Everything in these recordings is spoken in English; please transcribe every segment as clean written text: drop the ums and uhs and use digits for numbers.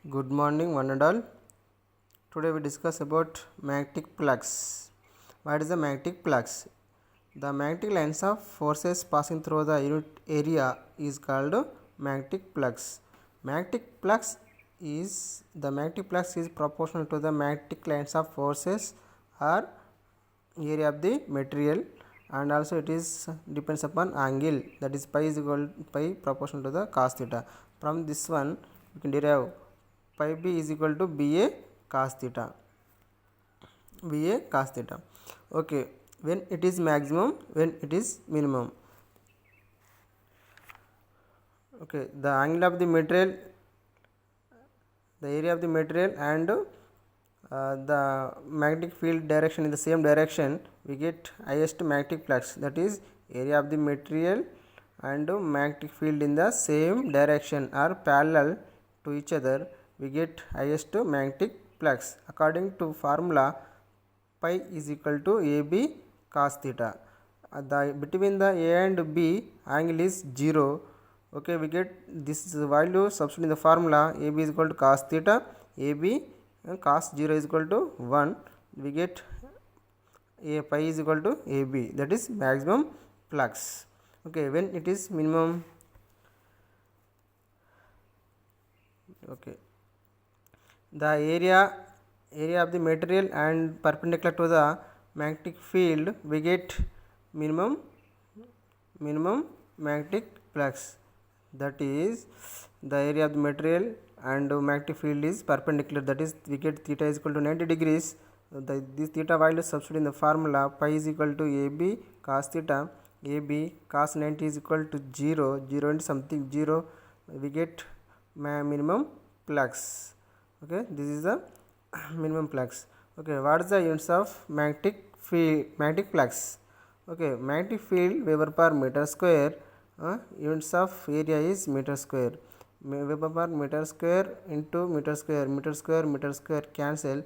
Good morning, one and all. Today we discuss about magnetic flux. What is the magnetic flux? The magnetic lines of forces passing through the unit area is called magnetic flux. Magnetic flux is proportional to the magnetic lines of forces or area of the material, and also it is depends upon angle, that is pi is equal pi proportional to the cos theta. From this one we can derive pi b is equal to ba cos theta. Okay, when it is maximum, when it is minimum. Okay, the angle of the material, the area of the material, and the magnetic field direction in the same direction, we get highest magnetic flux, that is area of the material and magnetic field in the same direction are parallel to each other, we get highest magnetic flux. According to formula, pi is equal to AB cos theta. Between the A and B angle is 0. Okay, we get this value substitute in the formula. AB is equal to cos theta, AB cos 0 is equal to 1. We get A pi is equal to AB, that is maximum flux. Okay, when it is minimum. Okay, the area of the material and perpendicular to the magnetic field, we get minimum magnetic flux, that is the area of the material and magnetic field is perpendicular, that is we get theta is equal to 90 degrees. This theta value substitute in the formula, pi is equal to AB cos theta, AB cos 90 is equal to 0 into something 0, we get minimum flux. Okay, this is the minimum flux. Okay, what is the units of magnetic flux? Okay, magnetic field Weber per meter square. Units of area is meter square. Weber per meter square into meter square cancel,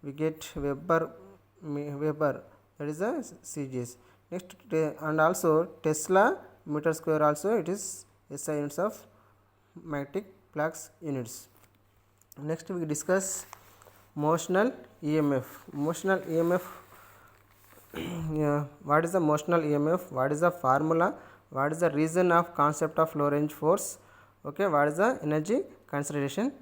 we get Weber, that is the CGS. Next, and also Tesla meter square also, it is SI units of magnetic flux units. Next we discuss motional EMF. Yeah, what is the motional EMF? What is the formula? What is the reason of concept of low range force? Okay, what is the energy consideration?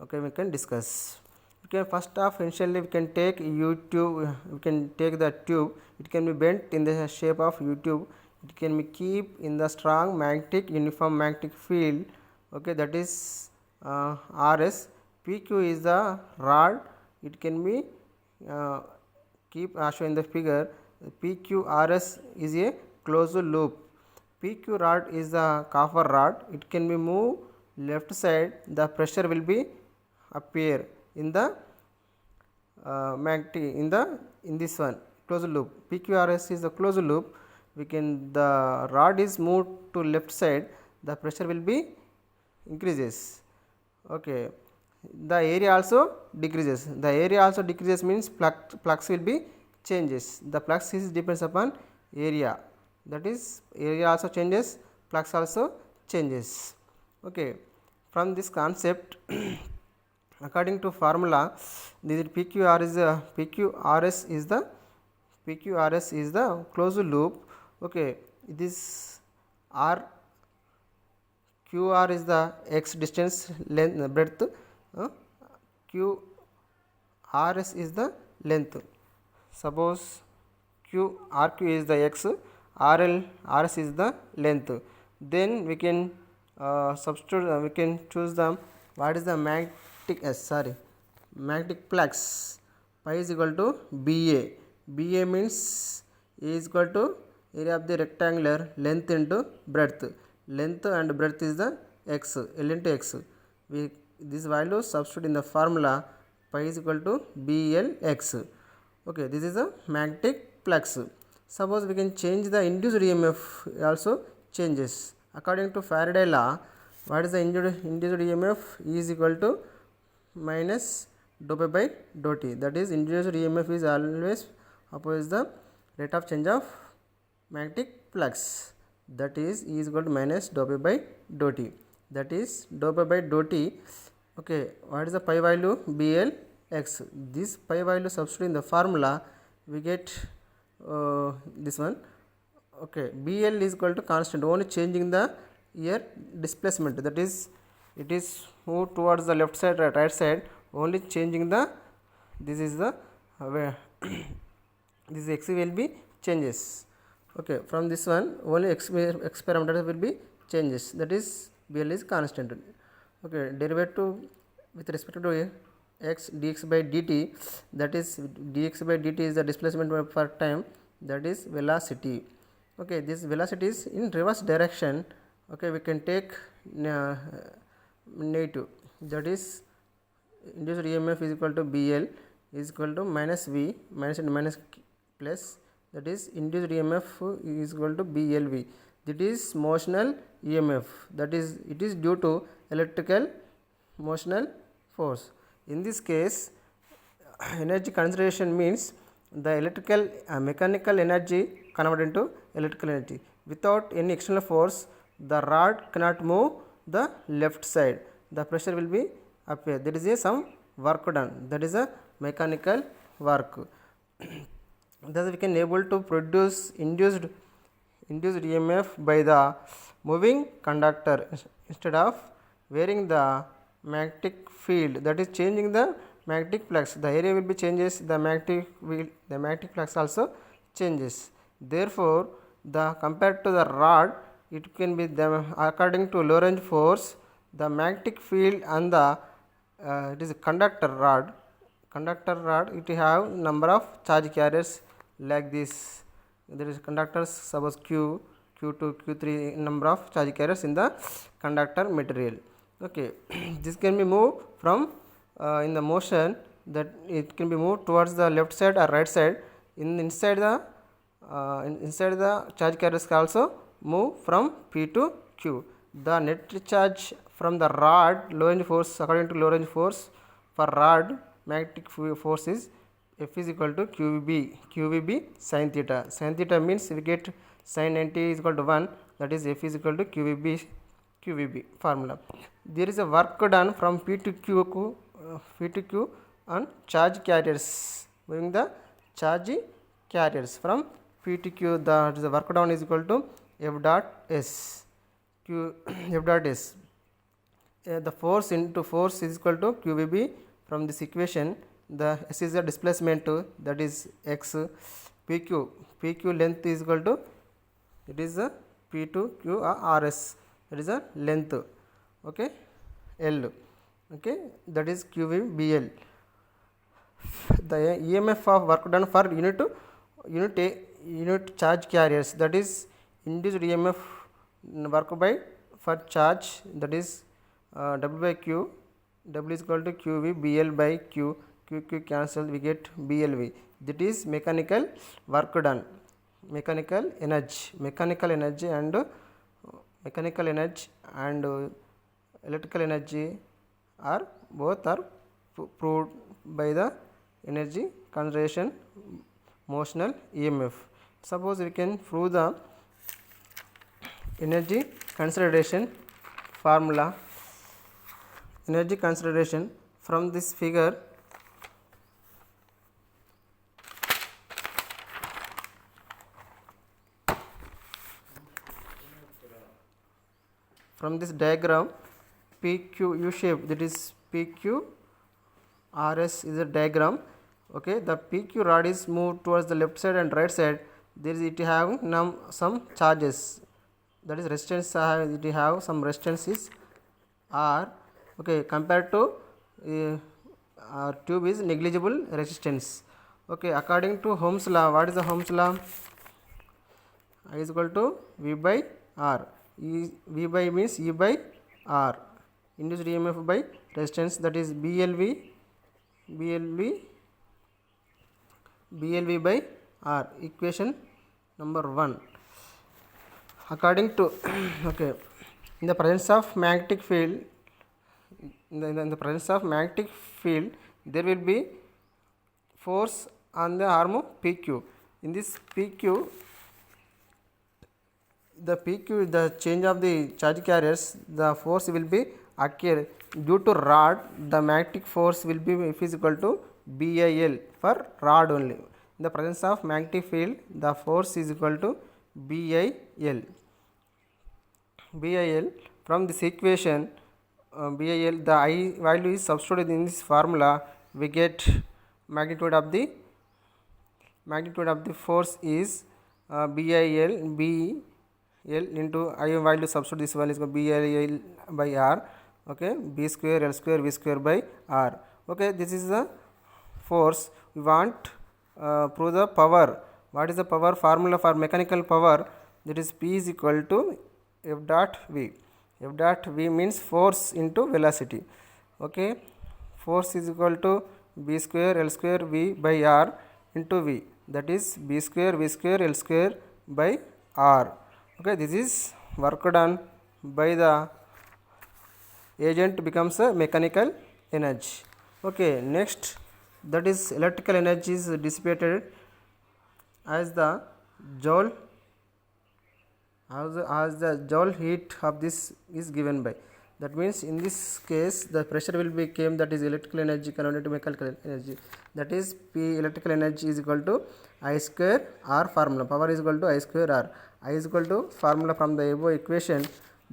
Okay, we can discuss. Okay, first off, initially we can take U-tube. We can take the tube. It can be bent in the shape of U-tube. It can be keep in the strong uniform magnetic field. Okay, that is RS. PQ is the rod. It can be keep as shown in the figure. PQRS is a closed loop. PQ rod is the copper rod. It can be moved left side. The pressure will be appear in the magnetic in this one closed loop. PQRS is the closed loop. The rod is moved to left side. The pressure will be increases. Okay, the area also decreases. The area also decreases means flux will be changes. The flux is depends upon area, that is area also changes, flux also changes. Okay, from this concept according to formula, this PQRS is the closed loop. Okay, this QR is the x distance breadth, QRS is the length. Suppose RQ is the x, RS is the length. Then we can substitute. We can choose the what is the magnetic flux. Pi is equal to BA. BA means A is equal to area of the rectangular length into breadth. Length and breadth is the x, L into x. This value substitute in the formula, pi is equal to BLX. Okay, this is a magnetic flux. Suppose we can change the induced EMF also changes. According to Faraday law, what is the induced EMF? E is equal to minus dou pi by dou t. That is induced EMF is always oppose the rate of change of magnetic flux. That is E is equal to minus dou pi by dou t. That is dou pi by dou t Okay, what is the pi value? BLx. This pi value substitute in the formula, we get this one. Okay, BL is equal to constant, only changing the here displacement, that is it is moved towards the left side or right side, only changing the, this is the where this x will be changes. Okay, from this one only x parameter will be changes, that is BL is constant. Okay, derivative with respect to x dx by dt, that is dx by dt is the displacement per time, that is velocity. Okay, this velocity is in reverse direction. Okay, we can take negative, that is induced EMF is equal to BL is equal to minus V, minus and minus plus, that is induced EMF is equal to BLV. That is motional EMF, that is it is due to electrical motional force. In this case, energy conservation means the electrical mechanical energy converted into electrical energy. Without any external force, the rod cannot move the left side, the pressure will be appear, there is a some work done, that is a mechanical work. Thus we can able to produce induced EMF by the moving conductor instead of varying the magnetic field, that is changing the magnetic flux, the area will be changes, the magnetic flux also changes. Therefore, the compared to the rod, it can be the according to Lorentz force, the magnetic field and the it is a conductor rod, it have number of charge carriers like this. There is conductors, suppose Q, Q2, Q3 number of charge carriers in the conductor material. Okay, this can be moved from in the motion, that it can be moved towards the left side or right side. Inside the charge carriers can also move from P to Q. The net charge from the rod, Lorentz force, according to Lorentz force for rod, magnetic force is F is equal to QVB sin theta. Sin theta means we get sin 90 is equal to 1, that is F is equal to QVB formula. There is a work done from P to Q on charge carriers, moving the charge carriers from P to Q. The work done is equal to F dot S. The force into force is equal to QVB. From this equation, the S is the displacement, that is x. PQ length is equal to, it is the P to Q RS, that is the length. Okay, L. Okay, that is QVBL. The EMF of work done for unit charge carriers, that is induced EMF work by for charge, that is W by Q. W is equal to QV BL by Q. Q cancel, we get BLV. That is mechanical work done, mechanical energy and electrical energy are both are proved by the energy conservation motional EMF. Suppose we can prove the energy conservation formula. Energy conservation from this figure, from this diagram, PQ U shape, that is PQ RS is a diagram. Okay, the PQ rod is moved towards the left side and right side. There is it have some charges, that is resistance, it have some resistances R. Okay, compared to tube is negligible resistance. Okay, according to Ohm's law, what is the Ohm's law? I is equal to V by R. V by means E by R. Induced EMF by resistance, that is BLV by R. Equation number 1. According to okay, in the presence of magnetic field, in the presence of magnetic field, there will be force on the arm of PQ. In this PQ, the change of the charge carriers, the force will be occur due to rod, the magnetic force will be F is equal to BIL for rod only. In the presence of magnetic field, the force is equal to BIL. From this equation, BIL, the I value is substituted in this formula, we get magnitude of the force is BIL into I value substitute, this one is BIL by R, okay, B square L square V square by R. Okay, this is the force. We want prove the power. What is the power formula for mechanical power? That is P is equal to F dot V. F dot V means force into velocity. Okay, force is equal to B square L square V by R into V, that is B square V square L square by R. Okay, this is work done by the agent becomes a mechanical energy. Okay, next, that is electrical energy is dissipated as the joule heat of this is given by. That means in this case the pressure will become, that is electrical energy converted to mechanical energy, that is P electrical energy is equal to I square R formula. Power is equal to I square R. I is equal to formula from the above equation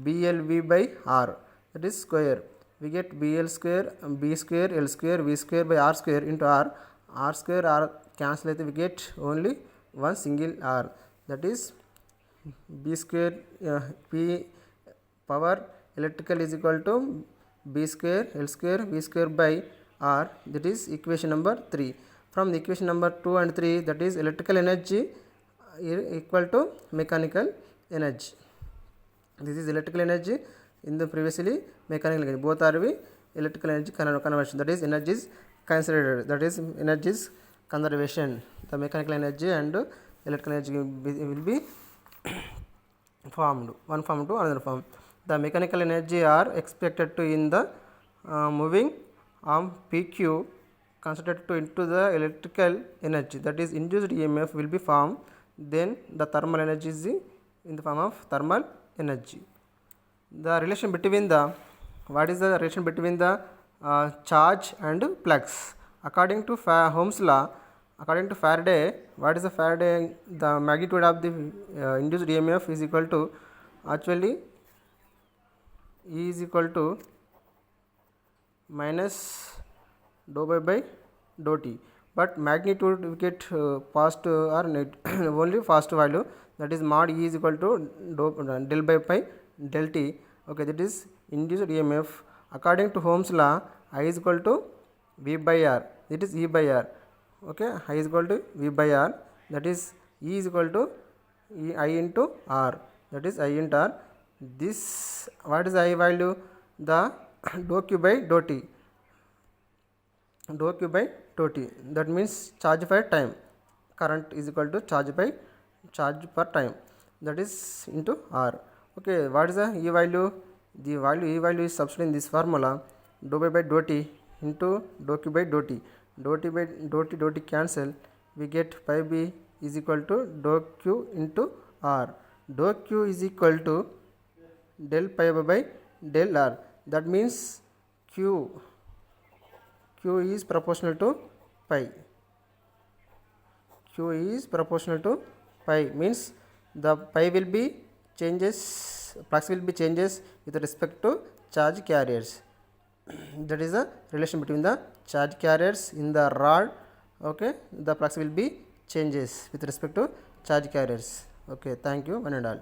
BLV by R, that is square. We get BL square, B square L square V square by R square into R. R square R cancel, we get only one single R, that is B square P power electrical is equal to B square L square V square by R, that is equation number 3. From the equation number 2 and 3, that is electrical energy equal to mechanical energy. This is electrical energy, in the previously mechanical energy, both are we electrical energy conversion, that is energy is considered, that is energy is conservation. The mechanical energy and electrical energy will be formed one form to another form. The mechanical energy are expected to in the moving arm PQ converted to into the electrical energy, that is induced EMF will be formed. Then the thermal energy is in the form of thermal energy. The relation between the, what is the relation between the charge and flux? According to Ohm's law, according to Faraday, what is the Faraday? The magnitude of the induced EMF is equal to, actually E is equal to minus dou by dou t, but magnitude we get fast or net only fast value, that is mod E is equal to del by del t. Okay, that is induced EMF. According to Ohm's law, I is equal to V by R, it is E by R. Okay, I is equal to V by R, that is E is equal to I into R, that is I into R. This, what is I value? The dou q by dou t, dou q by dou t, that means charge by time. Current is equal to charge by charge per time, that is into R. Okay, what is the E value? The value E value is substituted in this formula, dou by dou t into dou q by dou t. Dou t by dou t cancel, we get pi b is equal to dou q into R. Dou q is equal to del pi by del R, that means q is proportional to pi. Q is proportional to pi means the pi will be changes, flux will be changes with respect to charge carriers. That is the relation between the charge carriers in the rod. Okay, the flux will be changes with respect to charge carriers. Okay, thank you one and all.